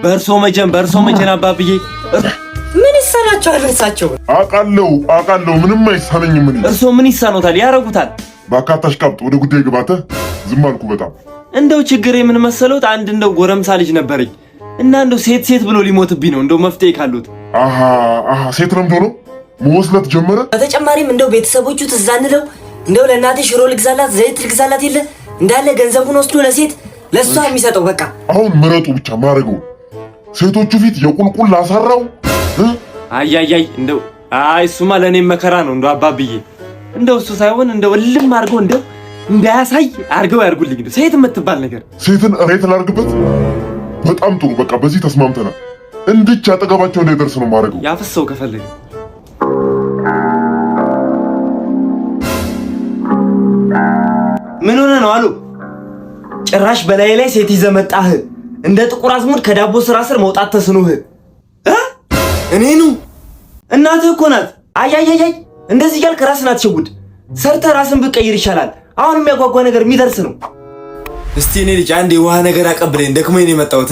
በርሶ መጀን አባብዬ ምን ይሳናቸዋል? እርሳቸው አውቃለሁ ምንም አይሳነኝም። እርሶ ምን ይሳኖታል? ያረጉታል። ባካታሽ ቀብጥ ወደ ጉዳይ ግባተ ዝም አልኩ። በጣም እንደው ችግር የምን መሰለውት አንድ እንደው ጎረምሳ ልጅ ነበረኝ እና እንደው ሴት ብሎ ሊሞትብኝ ነው። እንደው መፍትሄ ካሉት። አሃ ሴት ረምዶ ነው መወስለት ጀመረ። በተጨማሪም እንደው ቤተሰቦቹ ትዝ አንለው እንደው ለእናቴ ሽሮ ልግዛላት ዘይት ልግዛላት የለ እንዳለ ገንዘቡን ወስዶ ለሴት ለሷ የሚሰጠው በቃ። አሁን ምረጡ ብቻ ማረገው ሴቶቹ ፊት የቁልቁል ላሰራው። አይ እንደው እሱማ ለኔም መከራ ነው። እንደው አባብዬ እንደው እሱ ሳይሆን እንደው እልም አድርገው እንደው እንዳያሳይ አድርገው ያርጉልኝ። እንደው ሴት የምትባል ነገር ሴትን እሬት ላርግበት። በጣም ጥሩ በቃ በዚህ ተስማምተናል። እንድች አጠገባቸው እንዳይደርስ ነው ማረገው። ያፈሰው ከፈለገ ምን ሆነ ነው አሉ። ጭራሽ በላይ ላይ ሴት ይዘህ መጣህ። እንደ ጥቁር አዝሙድ ከዳቦ ስራ ስር መውጣት ተስኖህ እኔኑ እናትህ እኮ ናት። አይ እንደዚህ እያልክ ራስን አትሸውድ። ሰርተህ ራስን ብትቀይር ይሻላል። አሁን የሚያጓጓ ነገር የሚደርስ ነው። እስቲ እኔ ልጅ አንዴ ውሃ ነገር አቀብለኝ፣ ደክሞኝ ነው የመጣሁት።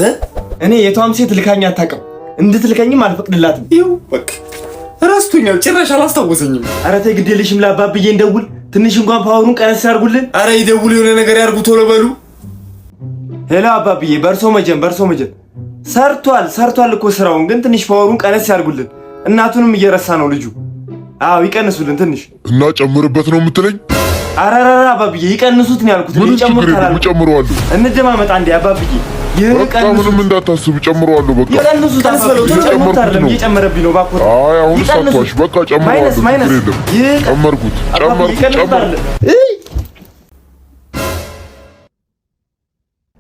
እኔ የቷም ሴት ልካኝ አታውቅም፣ እንድትልከኝም አልፈቅድላትም። ይኸው በቃ ረስቶኛል፣ ጭራሽ አላስታወሰኝም። ኧረ ተይ ግድ የለሽም፣ ለአባብዬ እንደውል፣ ትንሽ እንኳን ፓወሩን ቀነስ ያርጉልን። ኧረ ይደውሉ፣ የሆነ ነገር ያርጉ፣ ቶሎ በሉ። ሄሎ አባብዬ፣ በርሶ መጀን ሰርቷል እኮ ስራውን፣ ግን ትንሽ ፓወሩን ቀነስ ያርጉልን። እናቱንም እየረሳ ነው ልጁ። አዎ ይቀንሱልን ትንሽ። እና ጨምርበት ነው የምትለኝ? አራራ አባብዬ ይቀንሱት ነው ያልኩት። ጨምረዋለሁ። እንደማመጣ አንዴ አባብዬ ምንም እንዳታስብ ጨምረዋለሁ። በቃ ይቀንሱት አስበለው። ጨምሩት አይደለም እየጨመረብኝ ነው ባኮ። አይ አሁን ሳቷሽ በቃ ጨምረዋለሁ። ጨመርኩት።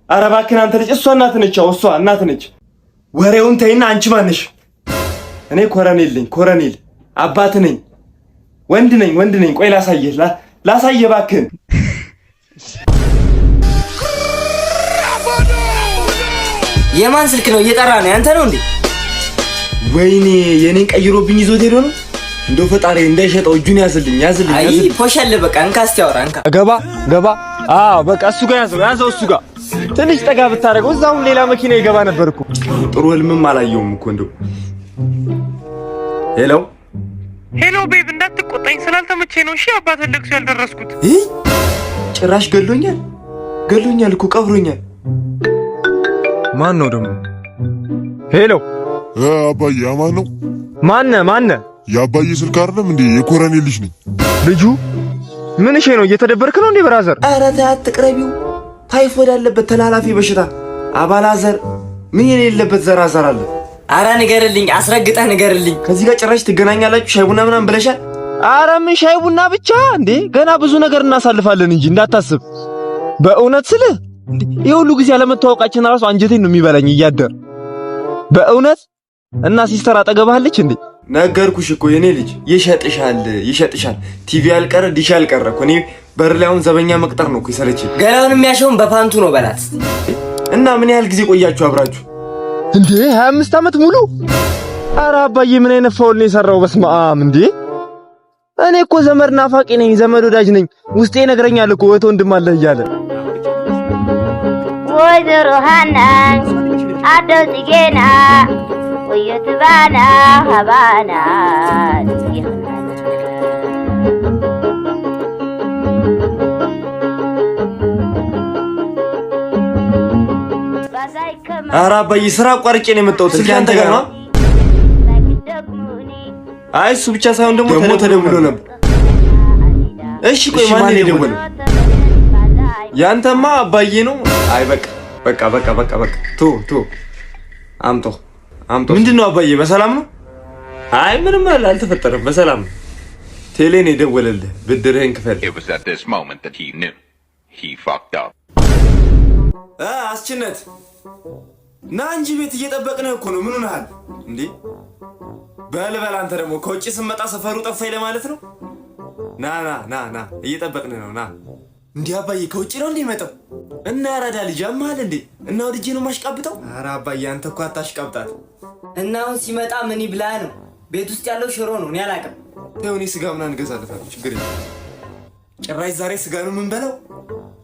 ኧረ እባክህን አንተ ልጅ፣ እሷ እናት ነች። እሷ እናት ነች። ወሬውን ተይና አንቺ ማነሽ? እኔ ኮረኔል አባት ነኝ። ወንድ ነኝ። ቆይ ላሳየህ እባክህን። የማን ስልክ ነው እየጠራ ነው? ያንተ ነው እንዴ? ወይኔ የኔን ቀይሮብኝ ይዞት ሄዶ ነው። እንደው ፈጣሪ እንዳይሸጠው እጁን ያዝልኝ። አይ ፖሻለ በቃ እንካስቲ ያወራ እንካ ገባ። አዎ በቃ እሱ ጋር ያዘው እሱ ጋር ትንሽ ጠጋ ብታረገው እዛው ሌላ መኪና ይገባ ነበር እኮ። ጥሩ ህልምም አላየውም እኮ እንደው። ሄሎ ቤብ፣ እንዳትቆጣኝ ስላልተመቸኝ ነው። እሺ አባቴ ለቅሶ ያልደረስኩት። ጭራሽ ገሎኛል እኮ ቀብሮኛል። ማን ነው ደግሞ? ሄሎ አባዬ፣ አማን ነው? ማነ? የአባዬ ስልክ አይደለም እንዴ? የኮረኔ ልጅ ነኝ። ልጁ ምን እሺ ነው? እየተደበርክ ነው እንዴ ብራዘር? ኧረ ተይ አትቅረቢው። ታይፎይድ ያለበት ተላላፊ በሽታ አባላዘር ምን የሌለበት ዘራዘር አለ። ኧረ ንገርልኝ፣ አስረግጠህ ንገርልኝ። ከዚህ ጋር ጭራሽ ትገናኛላችሁ? ሻይ ቡና ምናምን ብለሻል? ኧረ ምን ሻይ ቡና ብቻ እንዴ? ገና ብዙ ነገር እናሳልፋለን እንጂ እንዳታስብ። በእውነት ስልህ እንዴ ይሄ ሁሉ ጊዜ አለመተዋወቃችን ራሱ አንጀቴን ነው የሚበላኝ እያደር በእውነት። እና ሲስተር አጠገባለች እንዴ? ነገርኩሽ እኮ የኔ ልጅ ይሸጥሻል። ቲቪ ያልቀረ ዲሽ ያልቀረ እኮ እኔ በር ላይ አሁን ዘበኛ መቅጠር ነው እኮ ይሰለችኝ። ገላውን የሚያሸውን በፓንቱ ነው በላት። እና ምን ያህል ጊዜ ቆያችሁ አብራችሁ እንዴ? 25 ዓመት ሙሉ? ኧረ አባዬ ምን አይነት ፋውል ነው የሰራው? በስመ አብ እንዴ! እኔ እኮ ዘመድ ናፋቂ ነኝ፣ ዘመድ ወዳጅ ነኝ። ውስጤ ይነግረኛል እኮ እህት ወንድም አለህ እያለ። ወይዘሮ ሃና አደው ጽጌና ወየትባና ሀባና ኧረ አባዬ ስራ አቋርጬ ነው የመጣሁት። እስኪ አንተ ጋር ነው? አይ እሱ ብቻ ሳይሆን ደግሞ ተደውሎ ነበር። እሺ ቆይ ማን ነው የደወለው? ያንተማ አባዬ ነው። አይ በቃ ቶ አምጦ ምንድነው አባዬ በሰላም ነው? አይ ምንም አልተፈጠረም፣ በሰላም ነው። ቴሌ ነው የደወለልህ ብድርህን ክፈል። አስችነት ና እንጂ ቤት እየጠበቅንህ እኮ ነው። ምን ሆነሃል እንዴ? በል አንተ ደግሞ ከውጭ ስመጣ ሰፈሩ ጠፋኝ ለማለት ነው። ና እየጠበቅንህ ነው። ና እንዴ አባዬ ከውጭ ነው እንዴ መጣው? እና ያራዳ ልጅ አማል እንዴ? እና ወድጄ ነው ማሽቃብጠው? ኧረ አባዬ አንተ እኮ አታሽቃብጣት። እና አሁን ሲመጣ ምን ይብላ ነው? ቤት ውስጥ ያለው ሽሮ ነው። እኔ አላውቅም። ተው እኔ ስጋ ምናምን እንገዛለታለሁ፣ ችግር የለም። ጭራሽ ዛሬ ስጋ ነው የምንበላው።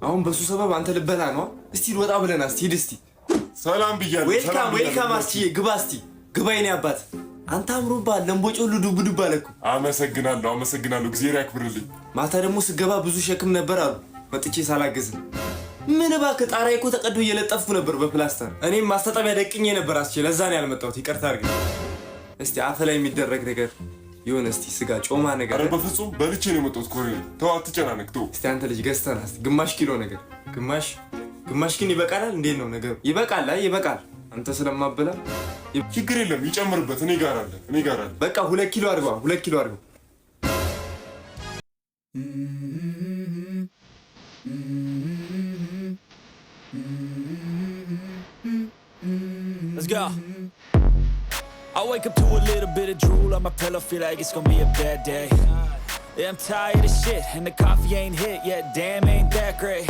አሁን በሱ ሰበብ አንተ ልበላ ነው። እስቲ ወጣ ብለና እስቲ ሂድ እስቲ ሰላም ብያለሁ። ዌልካም አስቲ ግባ እስቲ ግባ የኔ አባት አንተ አምሮባል ለምቦጮ ዱብ ዱብ አለኩ። አመሰግናለሁ እግዚአብሔር ያክብርልኝ። ማታ ደግሞ ስገባ ብዙ ሸክም ነበር አሉ መጥቼ ሳላገዝ ምን እባክህ ጣራዬ እኮ ተቀዶ እየለጠፍኩ ነበር በፕላስተር እኔም ማስተጣቢያ ደቅኜ ነበር አስቼ ለዛ ነው ያልመጣሁት ይቅርታ አድርግ። እስቲ አፈ ላይ የሚደረግ ነገር ይሁን እስቲ ስጋ ጮማ ነገር አረ በፍጹም በልቼ ነው የመጣሁት። ኮሎኔል ተው አትጨናነቅ ተው። እስቲ አንተ ልጅ ገዝተና እስቲ ግማሽ ኪሎ ነገር ግማሽ ኪሎ ይበቃላል እንዴት ነው ነገር ይበቃል አንተ ስለማበላ ችግር የለም ይጨምርበት እኔ ጋር አለ በቃ 2 ኪሎ አድርገው 2 ኪሎ አድርገው። Let's go. I wake up to a little bit of drool on my pillow, feel like it's gonna be a bad day. Yeah, I'm tired of shit, and the coffee ain't hit yet, damn ain't that great.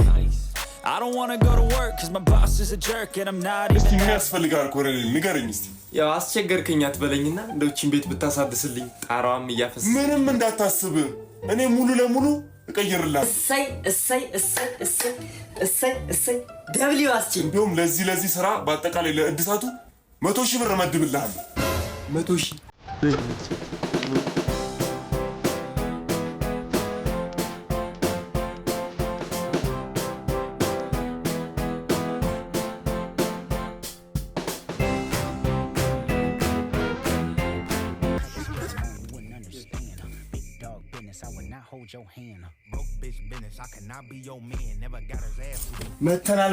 I don't wanna go to work, cause my boss is a jerk, and I'm not even ምን ያስፈልጋል ኮሎኔል ንገረኝ እስቲ። ያው አስቸገርከኝ አትበለኝና እንደውችን ቤት ብታሳድስልኝ ጣራዋም እያፈሰ ምንም እንዳታስብ እኔ ሙሉ ለሙሉ እቀይርልሃለሁ። እሰይ ደብሊው አስቺ እንደውም ለዚህ ስራ በአጠቃላይ ለእድሳቱ 100,000 ብር እመድብልሃለሁ። 100,000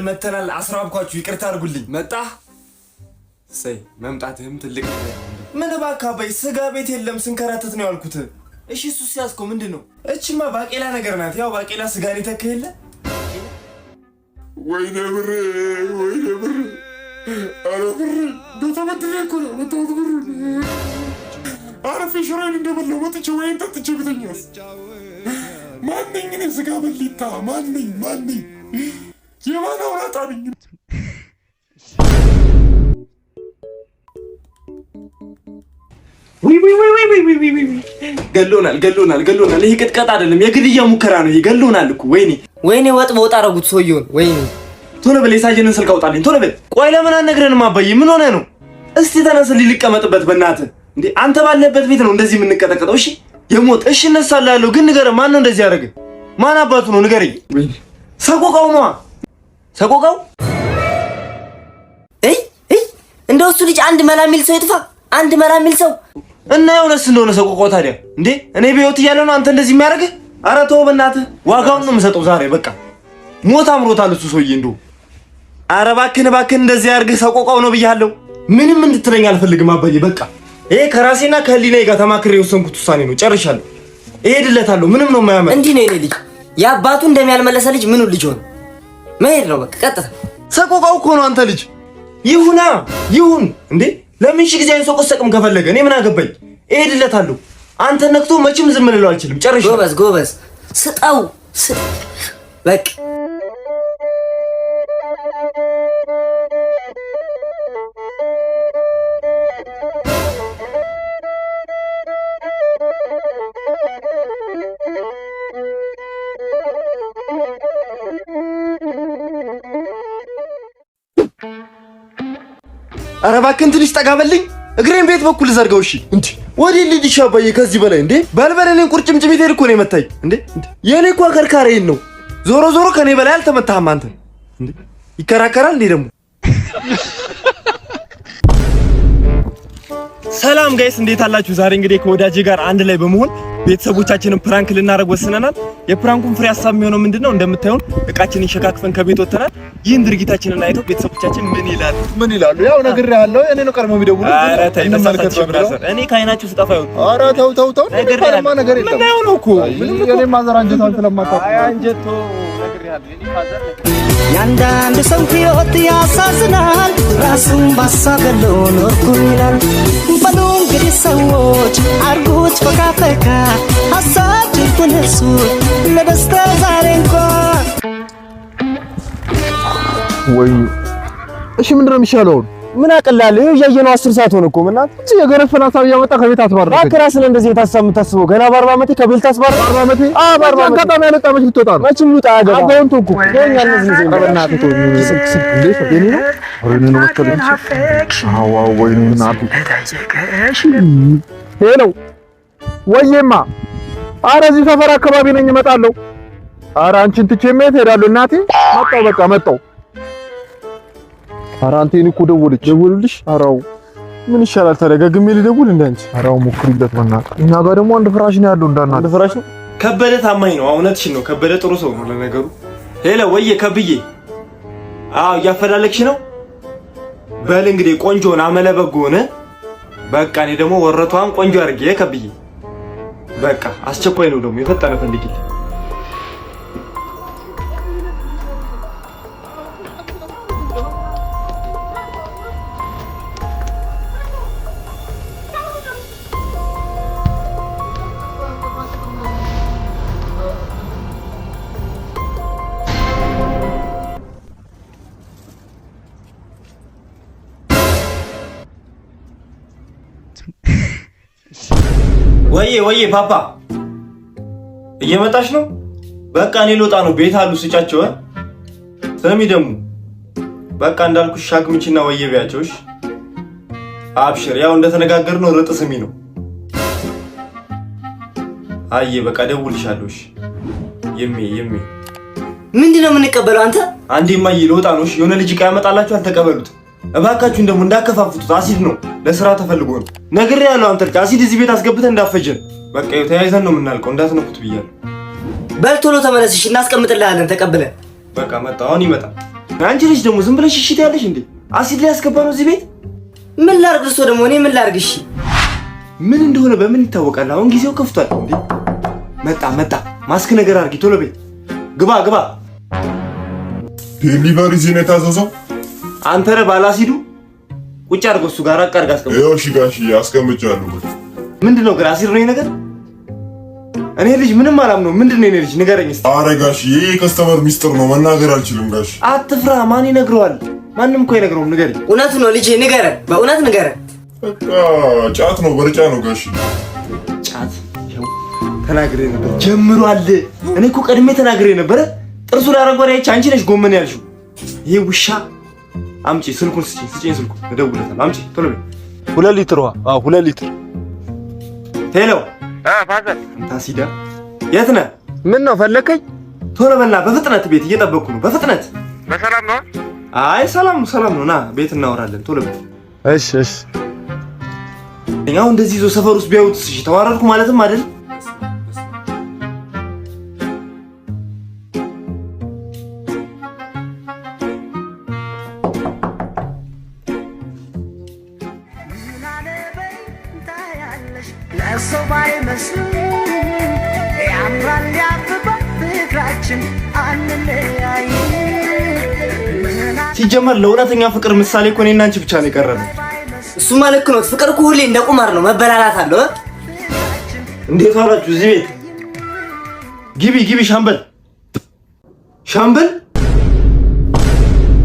መተናል አስራብኳችሁ ይቅርታ አድርጉልኝ። መጣ ሰይ መምጣትህም ትልቅ ነገር ምን እባክህ አባይ ስጋ ቤት የለም ስንከራተት ነው ያልኩት። እሺ እሱስ ያዝከው ምንድነው? እቺማ ባቄላ ነገር ናት። ያው ባቄላ ስጋን ይተከለ ወይኔ ብር አረ ብር ተመድሬ እኮ ነው መጣሁት ብር አረፌ ሽራይን እንደበላው መጥቼ ወይን ጠጥቼ ብተኛስ ማንኝ እኔ ስጋ በሊታ ማንኝ የማን አውራጣ ነኝ? ገሎናል። ይሄ ቅጥቀጣ አይደለም የግድያ ሙከራ ነው። ይሄ ገሎናል እኮ ወይኔ ወጥ በወጥ አረጉት ሰውየውን። ወይኔ ቶሎ በል የሳጅንን ስልክ አውጣልኝ ቶሎ በል። ቆይ ለምን አነግረንም አባዬ ምን ሆነ ነው? እስቲ ተነስልኝ ልቀመጥበት በእናትህ። እንዴ አንተ ባለበት ቤት ነው እንደዚህ የምንቀጠቀጠው? እሺ የሞት እሺ እነሳላለሁ ግን ንገረኝ ማን ነው እንደዚህ ያደረገ? ማን አባቱ ነው ንገረኝ። ሰቆቃው ነው ሰቆቃው። እንደው እሱ ልጅ አንድ መላ የሚል ሰው ይጥፋ። አንድ መላ የሚል ሰው እና የሆነስ እንደሆነ ሰቆቃው ታዲያ እንዴ እኔ በህይወት እያለሁ ነው አንተ እንደዚህ የሚያደርግህ? ኧረ ተው በእናትህ ዋጋውን ነው የምሰጠው ዛሬ በቃ ሞት አምሮታል እሱ ሰውዬ እንደው። ኧረ እባክህን እንደዚህ ያድርግህ ሰቆቃው ነው ብያለሁ። ምንም እንድትለኝ አልፈልግም አባዬ በቃ ይሄ ከራሴና ከህሊናዬ ጋር ተማክሬ የወሰንኩት ውሳኔ ነው። ጨርሻለሁ። እሄድለታለሁ። ምንም ነው የማያመጣው። እንዲህ ነው የኔ ልጅ የአባቱ እንደሚያልመለሰ ልጅ ምኑ ልጅ ሆነ መሄድ ነው በቃ ቀጥታ። ሰቆቃው እኮ ነው አንተ ልጅ ይሁን እንዴ ለምን ሺህ ጊዜ አይንሰቆሰቅም ከፈለገ እኔ ምን አገባኝ? እሄድለታለሁ። አንተ ነክቶ መቼም ዝም ልለው አልችልም። ጨርሻለሁ። ጎበዝ ስጠው በቃ ኧረ እባክህን ትንሽ ጠጋ በልኝ። እግሬን ቤት በኩል ዘርገው። እሺ እንዴ ወዲህ ልጅ አባዬ ከዚህ በላይ እንዴ በልበል። እኔን ቁርጭምጭሚት እኮ ነው የመታኝ እንዴ የኔ እኮ አከርካሪዬን ነው። ዞሮ ከኔ በላይ አልተመታህም አንተ እንዴ። ይከራከራል እንዴ ደግሞ። ሰላም ጋይስ እንዴት አላችሁ? ዛሬ እንግዲህ ከወዳጄ ጋር አንድ ላይ በመሆን ቤተሰቦቻችንን ፕራንክ ልናደርግ ወስነናል። የፕራንኩን ፍሬ ሀሳብ የሚሆነው ምንድነው? እንደምታዩን እቃችንን ሸካክፈን ከቤት ወጥተናል። ይህን ድርጊታችንን አይተው ቤተሰቦቻችን ምን ይላሉ? ያው ነግሬሃለሁ። እኔ ነው ቀድሞ የሚደውሉት። እኔ ከአይናችሁ ስጠፋ ይሁን። ኧረ ተው ነግሬሃለሁ። ነገር የለም ምን ነው እኮ ምንም የኔ ማዘር አንጀቷን ስለማታውቅ አንጀቶ ነግሬሃለሁ። የኔ ማዘር ያንዳንድ ሰው ሕይወት ያሳዝናል። ራሱን ባሳብ ገሎ ኖርኩ ይላል። በሉ እንግዲህ ሰዎች አርጉት ፈካ ሀሳብን ኩነሱ ለደስታ ዛሬ እንኳን ወይ እሺ ምንድነው የሚሻለው? ምን አቀላል እያየነው 10 ሰዓት ሆነ እኮ ምናምን እንጂ የገረፈና ሀሳብ እያመጣ ከቤት አትባረር። ባክራስ ነው እንደዚህ የታሰብ የምታስበው ገና በ40 ዓመቴ ከቤት ታስባረር 40 ዓመቴ በ40 ዓመቴ አጋጣሚ ያለጣ መች ልትወጣ ነው መችም ልውጣ አገባ አሁን ተውኩ ደኛ እነዚህ ነው በእናትህ ተው ስልክ እንዴት ነው የኔ ነው ወይኔ ነው ወጥተልኝ አዋ ወይኔ እናቱ ሄሎ ወይማ ኧረ እዚህ ሰፈር አካባቢ ነኝ እመጣለሁ። ኧረ አንቺን ትቼ መሄድ እሄዳለሁ እናቴ መጣሁ በቃ መጣሁ። ኧረ አንቴን እኮ ደወሉልሽ? ኧረ ምን ይሻላል ተደጋግሜ ልደውል እንዳንቺ? ኧረ ሞክሪለት በእናትህ። እኛ ጋር ደግሞ አንድ ፍራሽ ነው ያለው እንዳናት። አንድ ፍራሽ ነው። ከበደ ታማኝ ነው። እውነትሽን ነው። ከበደ ጥሩ ሰው ነው ለነገሩ። ሄሎ ወዬ ከብዬ እያፈላለግሽ ነው? በል እንግዲህ ቆንጆን አመለ በጎነ በቃ እኔ ደግሞ ወረቷን ቆንጆ አድርጌ ከብዬ በቃ አስቸኳይ ነው ደግሞ የፈጠነ ፈልጊልኝ። ወዬ ፓፓ እየመጣሽ ነው? በቃ እኔ ልወጣ ነው። ቤት አሉ ስጫቸው። ስሚ ደግሞ በቃ እንዳልኩሽ ሻግምቺና ወዬ ቢያቸውሽ። አብሽር ያው እንደተነጋገርነው ርጥ ስሚ ነው። አየ በቃ ደውልሻለሽ። የሜ ምንድነው የምንቀበለው? አንዴማ ልወጣ ነው። የሆነ ልጅ ዕቃ ያመጣላችሁ አልተቀበሉት እባካችሁን። ደግሞ እንዳከፋፍቱት አሲድ ነው ለስራ ተፈልጎ ነው። ነግሬያለሁ። አንተ ልጅ አሲድ እዚህ ቤት አስገብተን እንዳፈጀን በቃ ተያይዘን ነው የምናልቀው። እንዳትነኩት ብያለሁ። በል ቶሎ ተመለስሽ፣ እናስቀምጥልሃለን ተቀብለን። በቃ መጣ። አሁን ይመጣ። አንቺ ልጅ ደግሞ ዝም ብለሽ እሺ ትያለሽ እንዴ? አሲድ ላይ ያስገባ ነው እዚህ ቤት። ምን ላርግ? እሱ ደግሞ እኔ ምን ላርግ? እሺ ምን እንደሆነ በምን ይታወቃል? አሁን ጊዜው ከፍቷል እንዴ። መጣ። ማስክ ነገር አድርጊ። ቶሎ ቤት ግባ። ዴሊቨሪ ዜና የታዘዘው አንተ ነህ ባላሲዱ። ቁጭ አድርገው እሱ ጋር አቃርጋ አስቀምጥ። ይኸው እሺ ጋሽ አስቀምጫለሁ። ምንድነው ግን አሲድ ነው ይሄ ነገር? እኔ ልጅ ምንም አላምነው። ምንድነው የኔ ልጅ ንገረኝ እስቲ። ኧረ ጋሽ ይሄ ከስተመር ሚስጥር ነው መናገር አልችልም ጋሽ። አትፍራ። ማን ይነግረዋል? ማንም እኮ አይነግረውም። ንገረኝ። እውነት ነው ልጅ ንገረን፣ በእውነት ንገረን። በቃ ጫት ነው በርጫ ነው ጋሽ። ጫት ይኸው ተናግሬ ነበር ጀምሯል። እኔ እኮ ቀድሜ ተናግሬ ነበር። ጥርሱ ላይ አረንጓዴ አይቼ አንቺ ነሽ ጎመን ያልሽው። ይሄ ውሻ አምጪ ስልኩን ስጪኝ ስልኩን እደውልለታለሁ። አምጪ ቶሎ በይ። 2 ሊትር ውሃ 2 ሊትር። ሄሎ ፋዘር ታሲዳ የት ነህ? ምን ነው ፈለከኝ? ቶሎ በልና በፍጥነት ቤት እየጠበቅኩ ነው። በፍጥነት በሰላም ነው? አይ ሰላም ነው። ና ቤት እናወራለን። ቶሎ በይ። እሺ እኛው እንደዚህ ይዞ ሰፈር ውስጥ ቢያዩት እሺ ተዋረድኩ ማለትም አይደል? ሲጀመር ለእውነተኛ ፍቅር ምሳሌ እኮ እኔና አንቺ ብቻ ነው የቀረበው። እሱማ ልክ ነው። ፍቅር እኮ ሁሌ እንደ ቁማር ነው፣ መበላላት አለው። እንዴት ዋላችሁ? እዚህ ቤት ግቢ ሻምበል